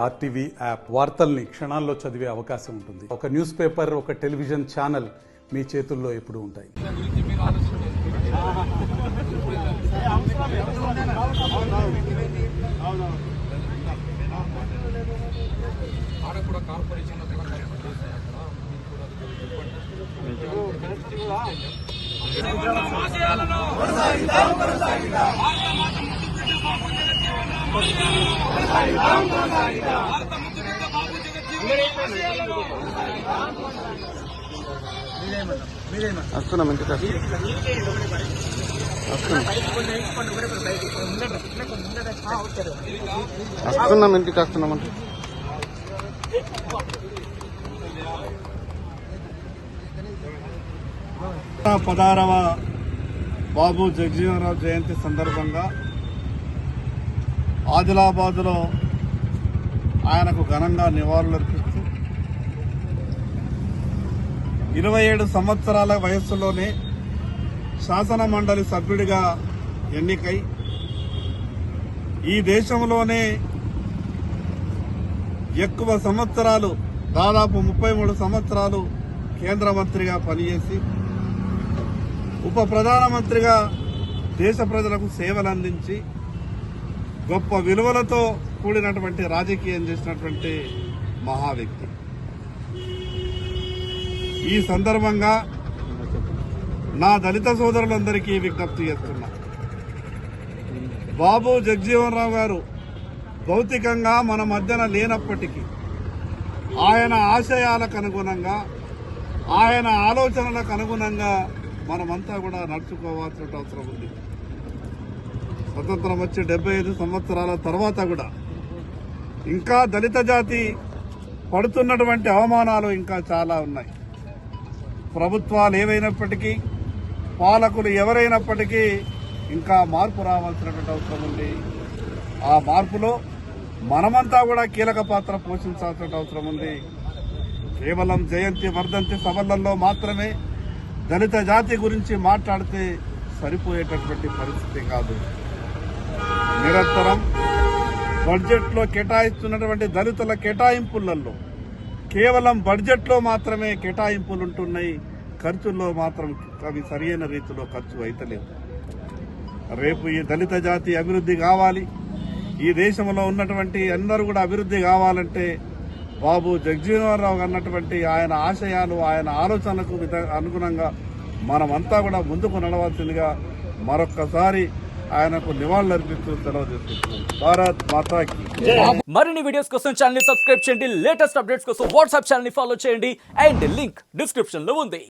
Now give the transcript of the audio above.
RTV app వార్తల్ని క్షణాల్లో చదివే అవకాశం ఉంటుంది. ఒక న్యూస్ పేపర్, ఒక టెలివిజన్ ఛానల్ మీ చేతుల్లో ఎప్పుడూ ఉంటాయి. వస్తున్నాం ఇంటికి వస్తున్నామంటే 16వ బాబు జగజీవనరావు జయంతి సందర్భంగా ఆదిలాబాద్లో ఆయనకు ఘనంగా నివాళులర్పిస్తూ 27 సంవత్సరాల వయస్సులోనే శాసన మండలి సభ్యుడిగా ఎన్నికై ఈ దేశంలోనే ఎక్కువ సంవత్సరాలు, దాదాపు 33 సంవత్సరాలు కేంద్ర మంత్రిగా పనిచేసి ఉప ప్రధానమంత్రిగా దేశ ప్రజలకు సేవలు అందించి గొప్ప విలువలతో కూడినటువంటి రాజకీయం చేసినటువంటి మహా వ్యక్తి. ఈ సందర్భంగా నా దళిత సోదరులందరికీ విజ్ఞప్తి చేస్తున్నా, బాబు జగజీవనరావు గారు భౌతికంగా మన మధ్యన లేనప్పటికీ ఆయన ఆశయాలకు అనుగుణంగా, ఆయన ఆలోచనలకు అనుగుణంగా మనమంతా కూడా నడుచుకోవాల్సిన అవసరం ఉంది. స్వతంత్రం వచ్చి 75 సంవత్సరాల తర్వాత కూడా ఇంకా దళిత జాతి పడుతున్నటువంటి అవమానాలు ఇంకా చాలా ఉన్నాయి. ప్రభుత్వాలు ఏవైనప్పటికీ, పాలకులు ఎవరైనప్పటికీ ఇంకా మార్పు రావాల్సినటువంటి అవసరం ఉంది. ఆ మార్పులో మనమంతా కూడా కీలక పాత్ర పోషించాల్సిన అవసరం ఉంది. కేవలం జయంతి, వర్ధంతి సభలలో మాత్రమే దళిత జాతి గురించి మాట్లాడితే సరిపోయేటటువంటి పరిస్థితి కాదు. నిరంతరం బడ్జెట్లో కేటాయిస్తున్నటువంటి దళితుల కేటాయింపులలో కేవలం బడ్జెట్లో మాత్రమే కేటాయింపులు ఉంటున్నాయి, ఖర్చుల్లో మాత్రం అవి సరైన రీతిలో ఖర్చు అయితలేదు. రేపు ఈ దళిత జాతి అభివృద్ధి కావాలి, ఈ దేశంలో ఉన్నటువంటి అందరూ కూడా అభివృద్ధి కావాలంటే బాబు జగజీవనరావు అన్నటువంటి ఆయన ఆశయాలు, ఆయన ఆలోచనలకు అనుగుణంగా మనమంతా కూడా ముందుకు నడవాల్సిందిగా మరొక్కసారి ఆయనకు నివాళులర్పిస్తూ సెలవు తీసుకుంటున్నాం. భారత్ మాతాకి. మరిన్ని వీడియోస్ కోసం ఛానల్ ని సబ్స్క్రైబ్ చేయండి, లేటెస్ట్ అప్డేట్స్ కోసం వాట్సాప్ ఛానల్ ని ఫాలో చేయండి అండ్ లింక్ డిస్క్రిప్షన్ లో ఉంది.